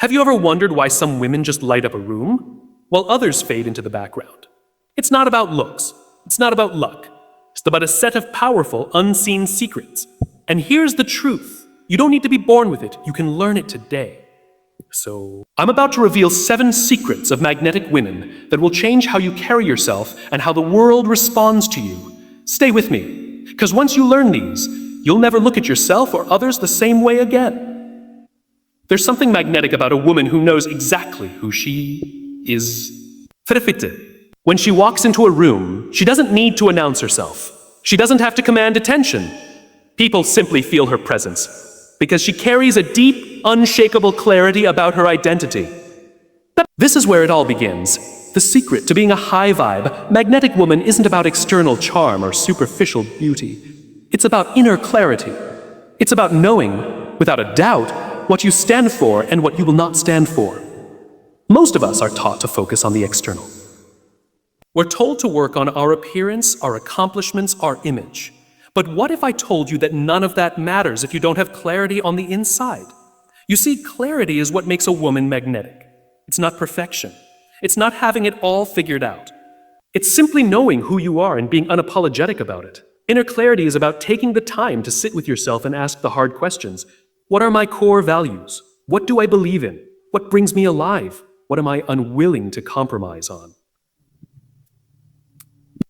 Have you ever wondered why some women just light up a room, while others fade into the background? It's not about looks. It's not about luck. It's about a set of powerful, unseen secrets. And here's the truth. You don't need to be born with it. You can learn it today. So, I'm about to reveal 7 secrets of magnetic women that will change how you carry yourself and how the world responds to you. Stay with me, because once you learn these, you'll never look at yourself or others the same way again. There's something magnetic about a woman who knows exactly who she is. When she walks into a room, she doesn't need to announce herself. She doesn't have to command attention. People simply feel her presence, because she carries a deep, unshakable clarity about her identity. This is where it all begins. The secret to being a high-vibe, magnetic woman isn't about external charm or superficial beauty. It's about inner clarity. It's about knowing, without a doubt, what you stand for and what you will not stand for. Most of us are taught to focus on the external. We're told to work on our appearance, our accomplishments, our image. But what if I told you that none of that matters if you don't have clarity on the inside? You see, clarity is what makes a woman magnetic. It's not perfection. It's not having it all figured out. It's simply knowing who you are and being unapologetic about it. Inner clarity is about taking the time to sit with yourself and ask the hard questions. What are my core values? What do I believe in? What brings me alive? What am I unwilling to compromise on?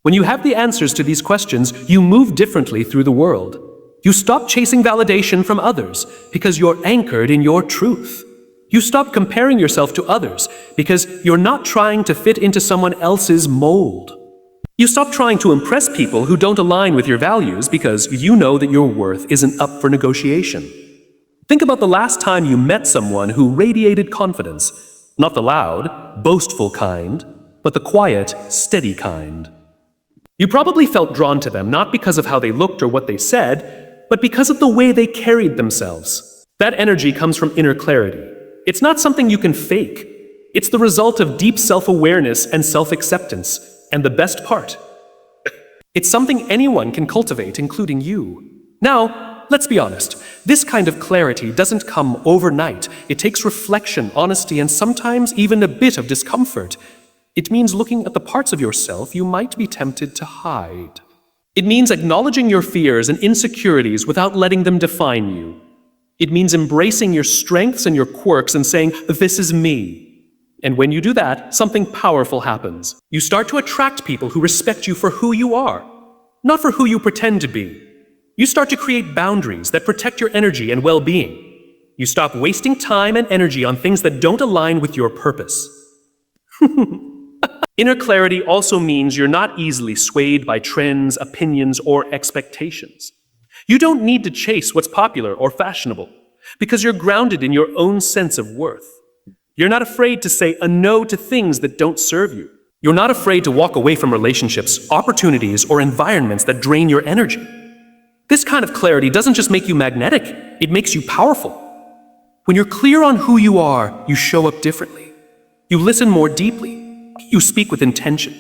When you have the answers to these questions, you move differently through the world. You stop chasing validation from others because you're anchored in your truth. You stop comparing yourself to others because you're not trying to fit into someone else's mold. You stop trying to impress people who don't align with your values because you know that your worth isn't up for negotiation. Think about the last time you met someone who radiated confidence. Not the loud, boastful kind, but the quiet, steady kind. You probably felt drawn to them not because of how they looked or what they said, but because of the way they carried themselves. That energy comes from inner clarity. It's not something you can fake. It's the result of deep self-awareness and self-acceptance. And the best part, it's something anyone can cultivate, including you. Now, let's be honest. This kind of clarity doesn't come overnight. It takes reflection, honesty, and sometimes even a bit of discomfort. It means looking at the parts of yourself you might be tempted to hide. It means acknowledging your fears and insecurities without letting them define you. It means embracing your strengths and your quirks and saying, "This is me." And when you do that, something powerful happens. You start to attract people who respect you for who you are, not for who you pretend to be. You start to create boundaries that protect your energy and well-being. You stop wasting time and energy on things that don't align with your purpose. Inner clarity also means you're not easily swayed by trends, opinions, or expectations. You don't need to chase what's popular or fashionable because you're grounded in your own sense of worth. You're not afraid to say a no to things that don't serve you. You're not afraid to walk away from relationships, opportunities, or environments that drain your energy. This kind of clarity doesn't just make you magnetic, it makes you powerful. When you're clear on who you are, you show up differently. You listen more deeply. You speak with intention.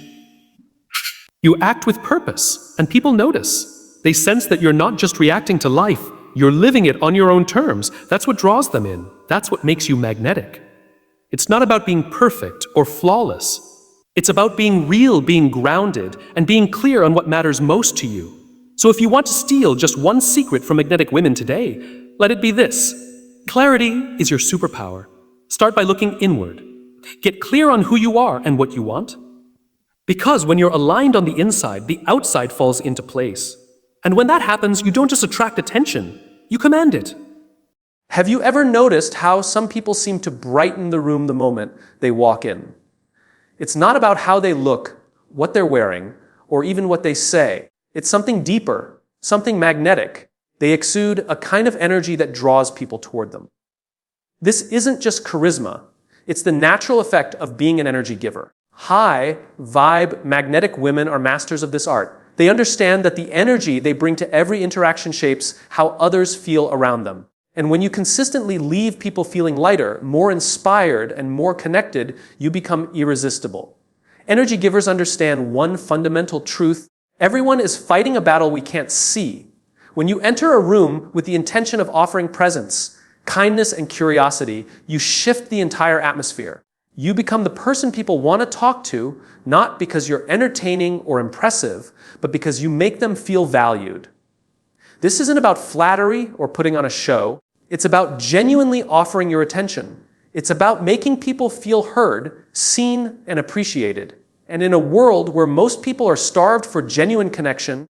You act with purpose, and people notice. They sense that you're not just reacting to life, you're living it on your own terms. That's what draws them in. That's what makes you magnetic. It's not about being perfect or flawless. It's about being real, being grounded, and being clear on what matters most to you. So if you want to steal just one secret from magnetic women today, let it be this. Clarity is your superpower. Start by looking inward. Get clear on who you are and what you want. Because when you're aligned on the inside, the outside falls into place. And when that happens, you don't just attract attention, you command it. Have you ever noticed how some people seem to brighten the room the moment they walk in? It's not about how they look, what they're wearing, or even what they say. It's something deeper, something magnetic. They exude a kind of energy that draws people toward them. This isn't just charisma. It's the natural effect of being an energy giver. High, vibe, magnetic women are masters of this art. They understand that the energy they bring to every interaction shapes how others feel around them. And when you consistently leave people feeling lighter, more inspired, and more connected, you become irresistible. Energy givers understand one fundamental truth. Everyone is fighting a battle we can't see. When you enter a room with the intention of offering presence, kindness and curiosity, you shift the entire atmosphere. You become the person people want to talk to, not because you're entertaining or impressive, but because you make them feel valued. This isn't about flattery or putting on a show. It's about genuinely offering your attention. It's about making people feel heard, seen, and appreciated. And in a world where most people are starved for genuine connection,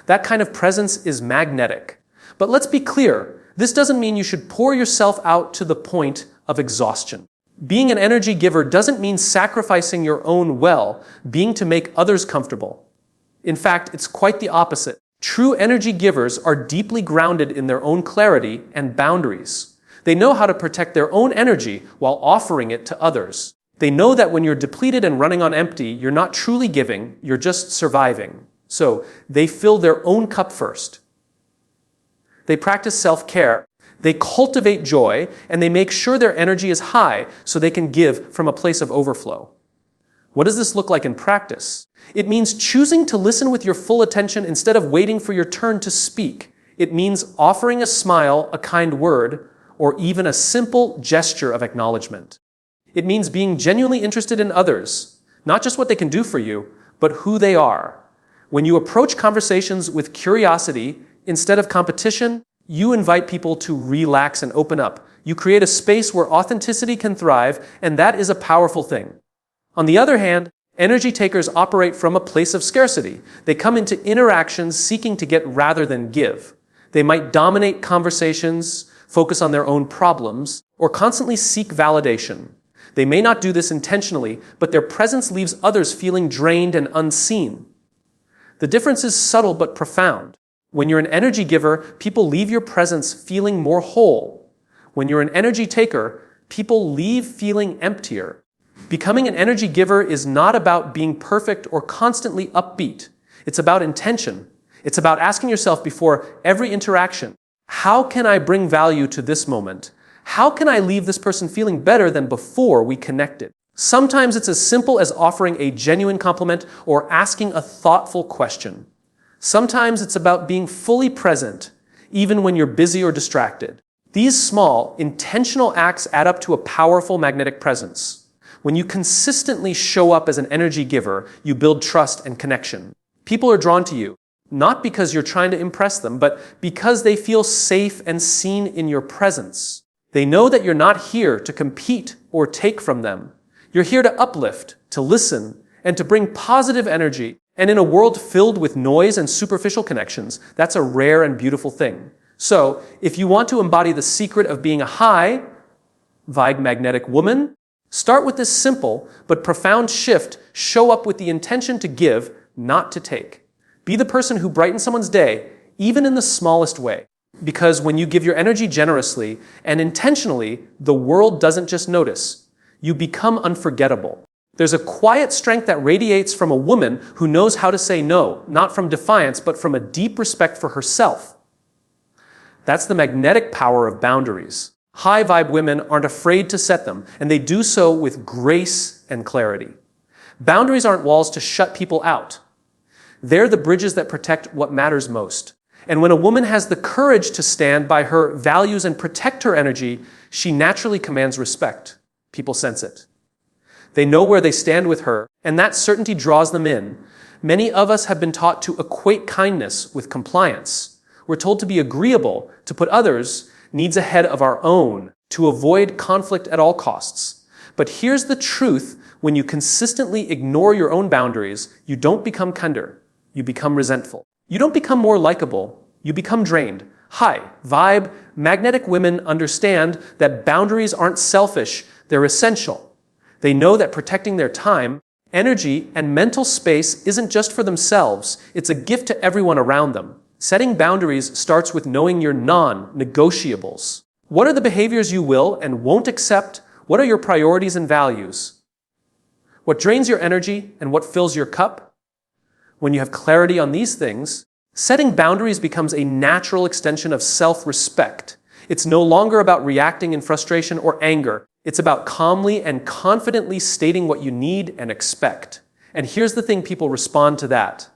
that kind of presence is magnetic. But let's be clear, this doesn't mean you should pour yourself out to the point of exhaustion. Being an energy giver doesn't mean sacrificing your own well-being to make others comfortable. In fact, it's quite the opposite. True energy givers are deeply grounded in their own clarity and boundaries. They know how to protect their own energy while offering it to others. They know that when you're depleted and running on empty, you're not truly giving, you're just surviving. So they fill their own cup first. They practice self-care. They cultivate joy, and they make sure their energy is high so they can give from a place of overflow. What does this look like in practice? It means choosing to listen with your full attention instead of waiting for your turn to speak. It means offering a smile, a kind word, or even a simple gesture of acknowledgement. It means being genuinely interested in others, not just what they can do for you, but who they are. When you approach conversations with curiosity instead of competition, you invite people to relax and open up. You create a space where authenticity can thrive, and that is a powerful thing. On the other hand, energy takers operate from a place of scarcity. They come into interactions seeking to get rather than give. They might dominate conversations, focus on their own problems, or constantly seek validation. They may not do this intentionally, but their presence leaves others feeling drained and unseen. The difference is subtle but profound. When you're an energy giver, people leave your presence feeling more whole. When you're an energy taker, people leave feeling emptier. Becoming an energy giver is not about being perfect or constantly upbeat. It's about intention. It's about asking yourself before every interaction, how can I bring value to this moment? How can I leave this person feeling better than before we connected? Sometimes it's as simple as offering a genuine compliment or asking a thoughtful question. Sometimes it's about being fully present, even when you're busy or distracted. These small, intentional acts add up to a powerful magnetic presence. When you consistently show up as an energy giver, you build trust and connection. People are drawn to you, not because you're trying to impress them, but because they feel safe and seen in your presence. They know that you're not here to compete or take from them. You're here to uplift, to listen, and to bring positive energy. And in a world filled with noise and superficial connections, that's a rare and beautiful thing. So, if you want to embody the secret of being a high vibe magnetic woman, start with this simple but profound shift. Show up with the intention to give, not to take. Be the person who brightens someone's day, even in the smallest way. Because when you give your energy generously and intentionally, the world doesn't just notice. You become unforgettable. There's a quiet strength that radiates from a woman who knows how to say no, not from defiance, but from a deep respect for herself. That's the magnetic power of boundaries. High vibe women aren't afraid to set them, and they do so with grace and clarity. Boundaries aren't walls to shut people out. They're the bridges that protect what matters most. And when a woman has the courage to stand by her values and protect her energy, she naturally commands respect. People sense it. They know where they stand with her, and that certainty draws them in. Many of us have been taught to equate kindness with compliance. We're told to be agreeable, to put others' needs ahead of our own, to avoid conflict at all costs. But here's the truth: when you consistently ignore your own boundaries, you don't become kinder, you become resentful. You don't become more likable, you become drained. High vibe, magnetic women understand that boundaries aren't selfish, they're essential. They know that protecting their time, energy, and mental space isn't just for themselves, it's a gift to everyone around them. Setting boundaries starts with knowing your non-negotiables. What are the behaviors you will and won't accept? What are your priorities and values? What drains your energy and what fills your cup? When you have clarity on these things, setting boundaries becomes a natural extension of self-respect. It's no longer about reacting in frustration or anger. It's about calmly and confidently stating what you need and expect. And here's the thing: people respond to that.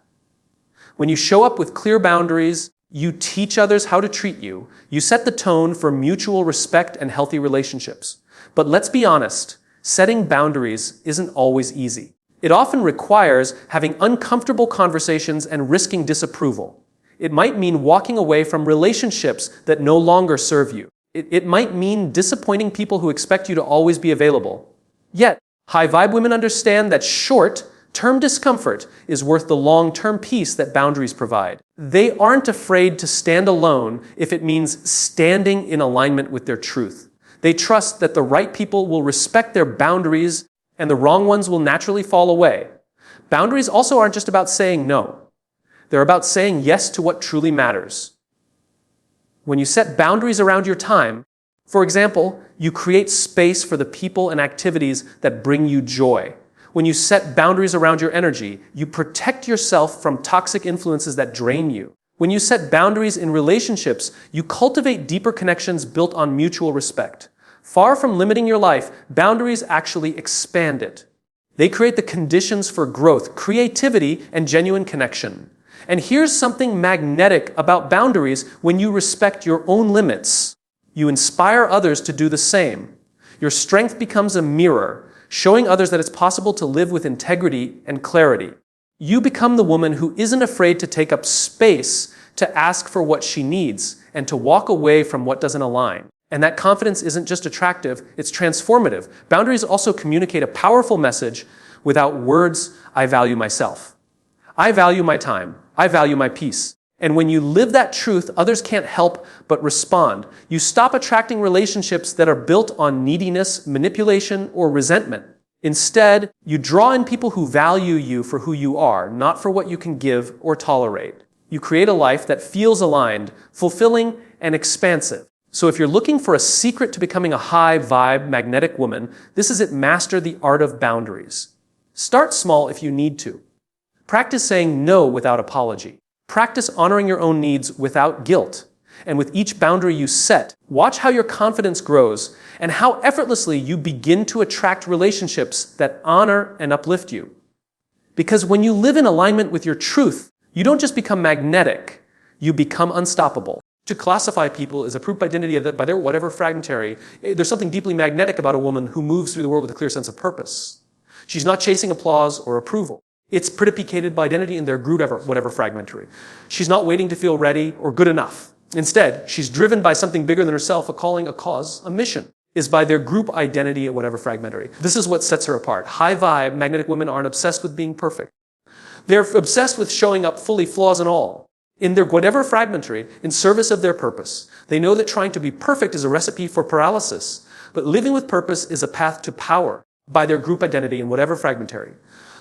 When you show up with clear boundaries, You teach others how to treat you. You set the tone for mutual respect and healthy relationships. But let's be honest, setting boundaries isn't always easy. It often requires having uncomfortable conversations and risking disapproval. It might mean walking away from relationships that no longer serve you. It might mean disappointing people who expect you to always be available. Yet, high-vibe women understand that short-term discomfort is worth the long-term peace that boundaries provide. They aren't afraid to stand alone if it means standing in alignment with their truth. They trust that the right people will respect their boundaries and the wrong ones will naturally fall away. Boundaries also aren't just about saying no. They're about saying yes to what truly matters. When you set boundaries around your time, for example, you create space for the people and activities that bring you joy. When you set boundaries around your energy, you protect yourself from toxic influences that drain you. When you set boundaries in relationships, you cultivate deeper connections built on mutual respect. Far from limiting your life, boundaries actually expand it. They create the conditions for growth, creativity, and genuine connection. And here's something magnetic about boundaries when you respect your own limits. You inspire others to do the same. Your strength becomes a mirror, showing others that it's possible to live with integrity and clarity. You become the woman who isn't afraid to take up space to ask for what she needs and to walk away from what doesn't align. And that confidence isn't just attractive, it's transformative. Boundaries also communicate a powerful message without words. I value myself. I value my time. I value my peace. And when you live that truth, others can't help but respond. You stop attracting relationships that are built on neediness, manipulation, or resentment. Instead, you draw in people who value you for who you are, not for what you can give or tolerate. You create a life that feels aligned, fulfilling, and expansive. So if you're looking for a secret to becoming a high-vibe, magnetic woman, this is it: master the art of boundaries. Start small if you need to. Practice saying no without apology. Practice honoring your own needs without guilt. And with each boundary you set, watch how your confidence grows and how effortlessly you begin to attract relationships that honor and uplift you. Because when you live in alignment with your truth, you don't just become magnetic, you become unstoppable. To classify people as a proof identity by their whatever fragmentary, there's something deeply magnetic about a woman who moves through the world with a clear sense of purpose. She's not chasing applause or approval. It's predicated by identity in their group, whatever fragmentary. She's not waiting to feel ready or good enough. Instead, she's driven by something bigger than herself, a calling, a cause, a mission, is by their group identity at whatever fragmentary. This is what sets her apart. High vibe, magnetic women aren't obsessed with being perfect. They're obsessed with showing up fully, flaws and all, in their whatever fragmentary, in service of their purpose. They know that trying to be perfect is a recipe for paralysis, but living with purpose is a path to power by their group identity in whatever fragmentary.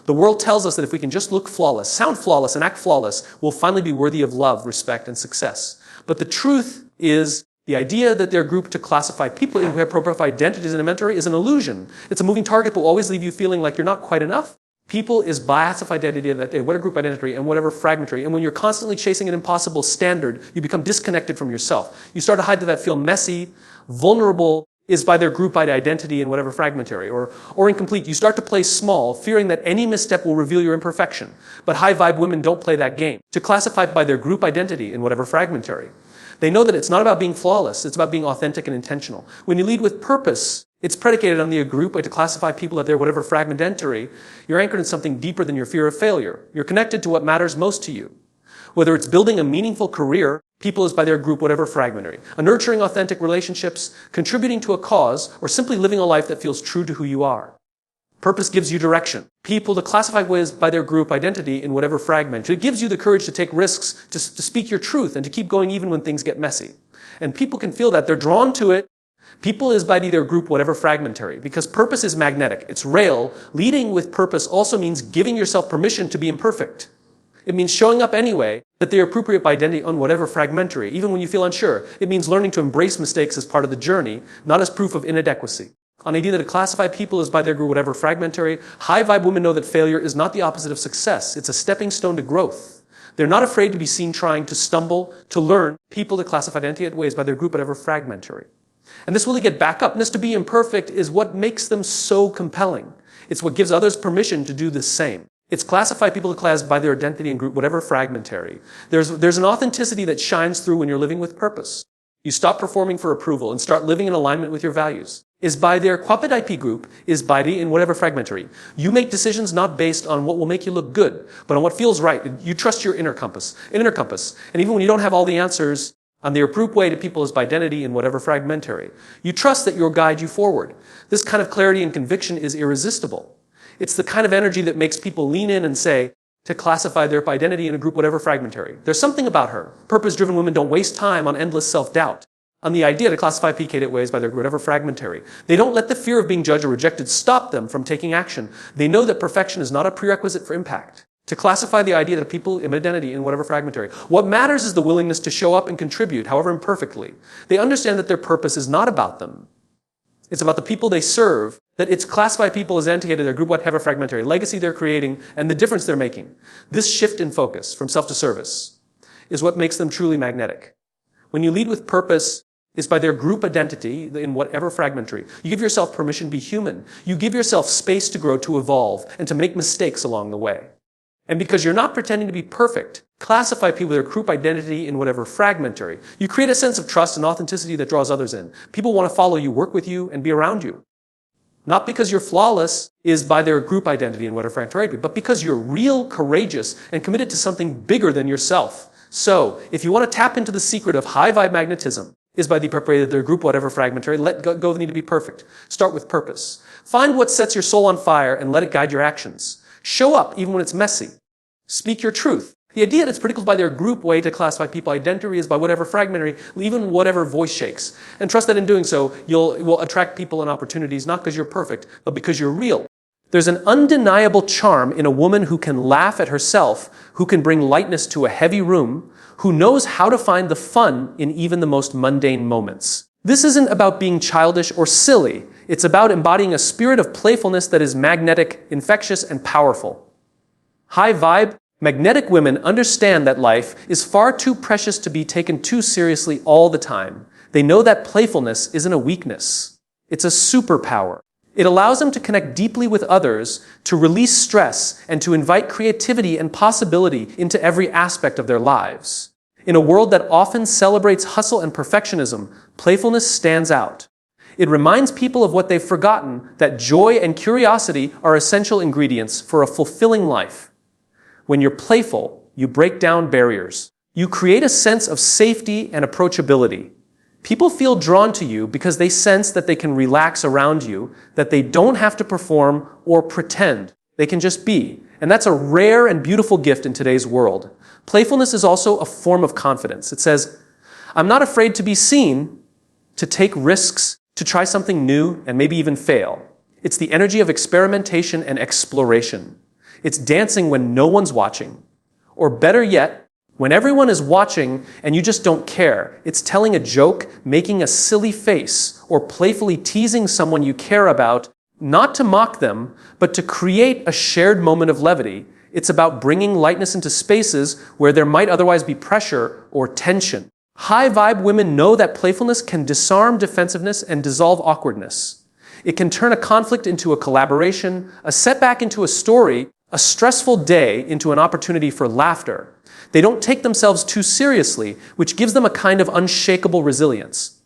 The world tells us that if we can just look flawless, sound flawless, and act flawless, we'll finally be worthy of love, respect, and success. But the truth is, the idea that they're grouped to classify people who have appropriate identities in a mentory is an illusion. It's a moving target that will always leave you feeling like you're not quite enough. People is bias of identity, whatever group identity and whatever fragmentary. And when you're constantly chasing an impossible standard, you become disconnected from yourself. You start to hide that feel messy, vulnerable, is by their group identity in whatever fragmentary, or incomplete. You start to play small, fearing that any misstep will reveal your imperfection. But high vibe women don't play that game. To classify by their group identity in whatever fragmentary. They know that it's not about being flawless, it's about being authentic and intentional. When you lead with purpose, it's predicated on the group, to classify people at their whatever fragmentary. You're anchored in something deeper than your fear of failure. You're connected to what matters most to you. Whether it's building a meaningful career, people is by their group, whatever fragmentary, nurturing authentic relationships, contributing to a cause, or simply living a life that feels true to who you are. Purpose gives you direction. People to classify ways by their group identity in whatever fragment. It gives you the courage to take risks, to speak your truth, and to keep going even when things get messy. And people can feel that. They're drawn to it. People is by their group, whatever fragmentary, because purpose is magnetic. It's rail. Leading with purpose also means giving yourself permission to be imperfect. It means showing up anyway, that they're appropriate by identity on whatever fragmentary, even when you feel unsure. It means learning to embrace mistakes as part of the journey, not as proof of inadequacy. On the idea that to classify people as by their group, whatever fragmentary, high vibe women know that failure is not the opposite of success. It's a stepping stone to growth. They're not afraid to be seen trying to stumble, to learn. People to classify identity at ways by their group, whatever fragmentary. And this will get back up. And this to be imperfect is what makes them so compelling. It's what gives others permission to do the same. It's classify people to class by their identity and group, whatever fragmentary. There's an authenticity that shines through when you're living with purpose. You stop performing for approval and start living in alignment with your values. Is by their quapid IP group, is by the in whatever fragmentary. You make decisions not based on what will make you look good, but on what feels right. You trust your inner compass. And even when you don't have all the answers, on their approved way to people is by identity in whatever fragmentary. You trust that you'll guide you forward. This kind of clarity and conviction is irresistible. It's the kind of energy that makes people lean in and say, to classify their identity in a group, whatever fragmentary. There's something about her. Purpose-driven women don't waste time on endless self-doubt, on the idea to classify PK ways by their whatever fragmentary. They don't let the fear of being judged or rejected stop them from taking action. They know that perfection is not a prerequisite for impact. To classify the idea that people in identity in whatever fragmentary. What matters is the willingness to show up and contribute, however imperfectly. They understand that their purpose is not about them. It's about the people they serve, that it's classify people as entity to their group, whatever fragmentary, legacy they're creating, and the difference they're making. This shift in focus from self to service is what makes them truly magnetic. When you lead with purpose, it's by their group identity in whatever fragmentary. You give yourself permission to be human. You give yourself space to grow, to evolve, and to make mistakes along the way. And because you're not pretending to be perfect, classify people with their group identity in whatever fragmentary. You create a sense of trust and authenticity that draws others in. People want to follow you, work with you, and be around you. Not because you're flawless is by their group identity in whatever fragmentary, but because you're real, courageous, and committed to something bigger than yourself. So, if you want to tap into the secret of high vibe magnetism, is by the appropriate their group, whatever fragmentary, let go of the need to be perfect. Start with purpose. Find what sets your soul on fire and let it guide your actions. Show up even when it's messy. Speak your truth. The idea that it's pretty close by their group way to classify people identity is by whatever fragmentary, even whatever voice shakes. And trust that in doing so, will attract people and opportunities, not because you're perfect, but because you're real. There's an undeniable charm in a woman who can laugh at herself, who can bring lightness to a heavy room, who knows how to find the fun in even the most mundane moments. This isn't about being childish or silly. It's about embodying a spirit of playfulness that is magnetic, infectious, and powerful. High vibe, magnetic women understand that life is far too precious to be taken too seriously all the time. They know that playfulness isn't a weakness. It's a superpower. It allows them to connect deeply with others, to release stress, and to invite creativity and possibility into every aspect of their lives. In a world that often celebrates hustle and perfectionism, playfulness stands out. It reminds people of what they've forgotten, that joy and curiosity are essential ingredients for a fulfilling life. When you're playful, you break down barriers. You create a sense of safety and approachability. People feel drawn to you because they sense that they can relax around you, that they don't have to perform or pretend. They can just be. And that's a rare and beautiful gift in today's world. Playfulness is also a form of confidence. It says, I'm not afraid to be seen, to take risks, to try something new and maybe even fail. It's the energy of experimentation and exploration. It's dancing when no one's watching. Or better yet, when everyone is watching and you just don't care. It's telling a joke, making a silly face, or playfully teasing someone you care about, not to mock them, but to create a shared moment of levity. It's about bringing lightness into spaces where there might otherwise be pressure or tension. High vibe women know that playfulness can disarm defensiveness and dissolve awkwardness. It can turn a conflict into a collaboration, a setback into a story, a stressful day into an opportunity for laughter. They don't take themselves too seriously, which gives them a kind of unshakable resilience.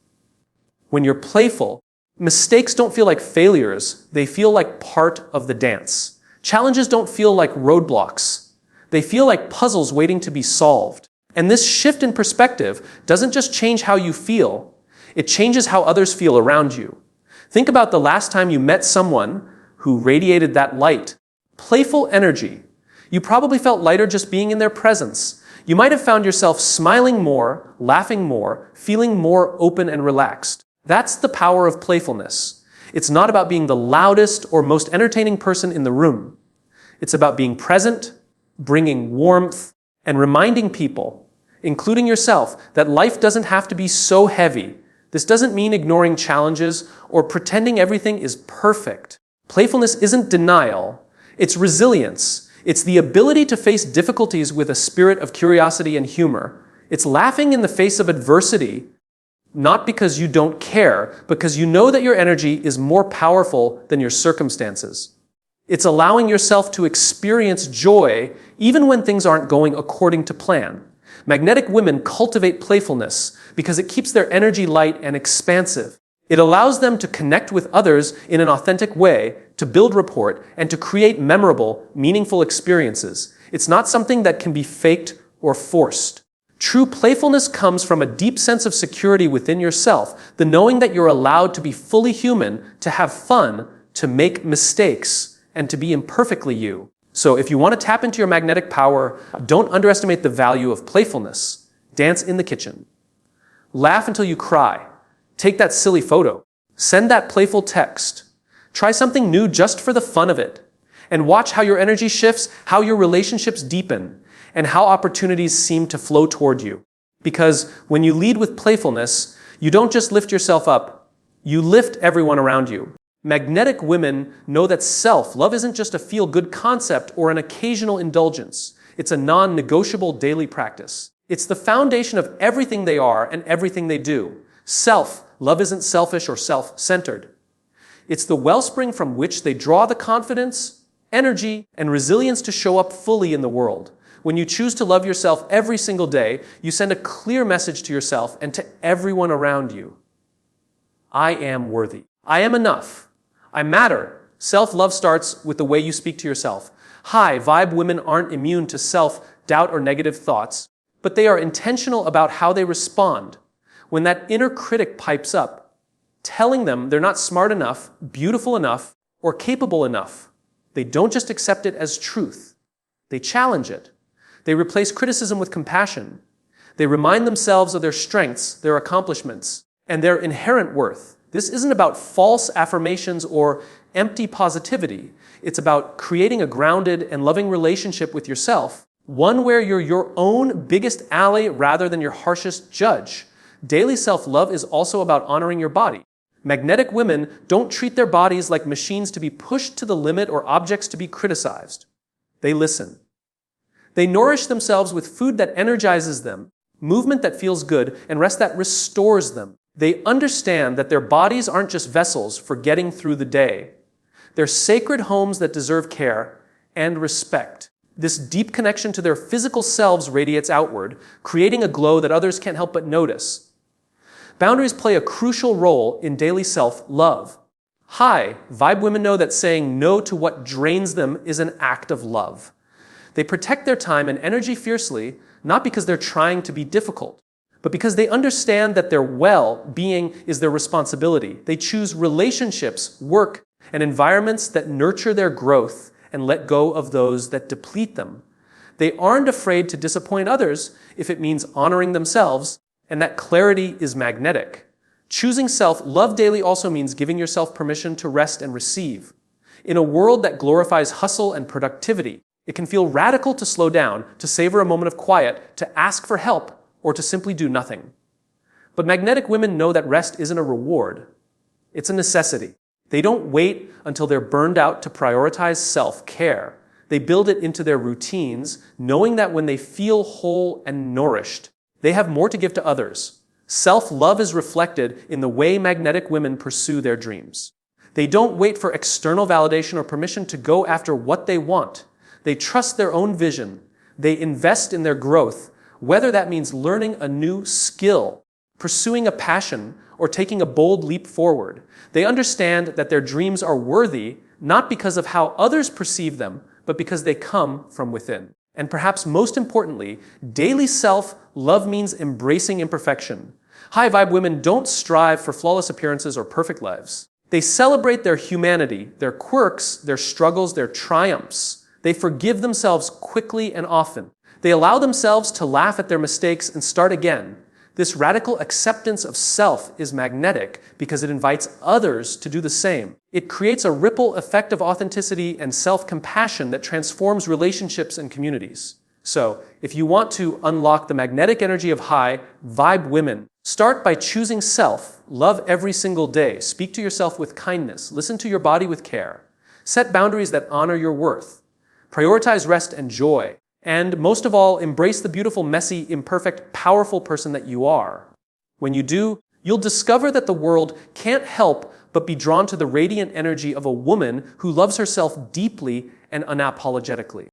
When you're playful, mistakes don't feel like failures, they feel like part of the dance. Challenges don't feel like roadblocks. They feel like puzzles waiting to be solved. And this shift in perspective doesn't just change how you feel, it changes how others feel around you. Think about the last time you met someone who radiated that light, playful energy. You probably felt lighter just being in their presence. You might have found yourself smiling more, laughing more, feeling more open and relaxed. That's the power of playfulness. It's not about being the loudest or most entertaining person in the room. It's about being present, bringing warmth, and reminding people, including yourself, that life doesn't have to be so heavy. This doesn't mean ignoring challenges or pretending everything is perfect. Playfulness isn't denial, it's resilience. It's the ability to face difficulties with a spirit of curiosity and humor. It's laughing in the face of adversity, not because you don't care, because you know that your energy is more powerful than your circumstances. It's allowing yourself to experience joy even when things aren't going according to plan. Magnetic women cultivate playfulness because it keeps their energy light and expansive. It allows them to connect with others in an authentic way, to build rapport, and to create memorable, meaningful experiences. It's not something that can be faked or forced. True playfulness comes from a deep sense of security within yourself, the knowing that you're allowed to be fully human, to have fun, to make mistakes, and to be imperfectly you. So if you want to tap into your magnetic power, don't underestimate the value of playfulness. Dance in the kitchen. Laugh until you cry. Take that silly photo. Send that playful text. Try something new just for the fun of it. And watch how your energy shifts, how your relationships deepen, and how opportunities seem to flow toward you. Because when you lead with playfulness, you don't just lift yourself up, you lift everyone around you. Magnetic women know that self-love isn't just a feel-good concept or an occasional indulgence. It's a non-negotiable daily practice. It's the foundation of everything they are and everything they do. Self-love isn't selfish or self-centered. It's the wellspring from which they draw the confidence, energy, and resilience to show up fully in the world. When you choose to love yourself every single day, you send a clear message to yourself and to everyone around you. I am worthy. I am enough. I matter. Self-love starts with the way you speak to yourself. High vibe women aren't immune to self-doubt or negative thoughts, but they are intentional about how they respond. When that inner critic pipes up, telling them they're not smart enough, beautiful enough, or capable enough, they don't just accept it as truth. They challenge it. They replace criticism with compassion. They remind themselves of their strengths, their accomplishments, and their inherent worth. This isn't about false affirmations or empty positivity. It's about creating a grounded and loving relationship with yourself, one where you're your own biggest ally rather than your harshest judge. Daily self-love is also about honoring your body. Magnetic women don't treat their bodies like machines to be pushed to the limit or objects to be criticized. They listen. They nourish themselves with food that energizes them, movement that feels good, and rest that restores them. They understand that their bodies aren't just vessels for getting through the day. They're sacred homes that deserve care and respect. This deep connection to their physical selves radiates outward, creating a glow that others can't help but notice. Boundaries play a crucial role in daily self-love. High vibe women know that saying no to what drains them is an act of love. They protect their time and energy fiercely, not because they're trying to be difficult, but because they understand that their well-being is their responsibility. They choose relationships, work, and environments that nurture their growth and let go of those that deplete them. They aren't afraid to disappoint others if it means honoring themselves, and that clarity is magnetic. Choosing self-love daily also means giving yourself permission to rest and receive. In a world that glorifies hustle and productivity, it can feel radical to slow down, to savor a moment of quiet, to ask for help, or to simply do nothing. But magnetic women know that rest isn't a reward. It's a necessity. They don't wait until they're burned out to prioritize self-care. They build it into their routines, knowing that when they feel whole and nourished, they have more to give to others. Self-love is reflected in the way magnetic women pursue their dreams. They don't wait for external validation or permission to go after what they want. They trust their own vision. They invest in their growth, whether that means learning a new skill, pursuing a passion, or taking a bold leap forward. They understand that their dreams are worthy, not because of how others perceive them, but because they come from within. And perhaps most importantly, daily self-love means embracing imperfection. High vibe women don't strive for flawless appearances or perfect lives. They celebrate their humanity, their quirks, their struggles, their triumphs. They forgive themselves quickly and often. They allow themselves to laugh at their mistakes and start again. This radical acceptance of self is magnetic because it invites others to do the same. It creates a ripple effect of authenticity and self-compassion that transforms relationships and communities. So, if you want to unlock the magnetic energy of high vibe women, start by choosing self. Love every single day. Speak to yourself with kindness. Listen to your body with care. Set boundaries that honor your worth. Prioritize rest and joy. And most of all, embrace the beautiful, messy, imperfect, powerful person that you are. When you do, you'll discover that the world can't help but be drawn to the radiant energy of a woman who loves herself deeply and unapologetically.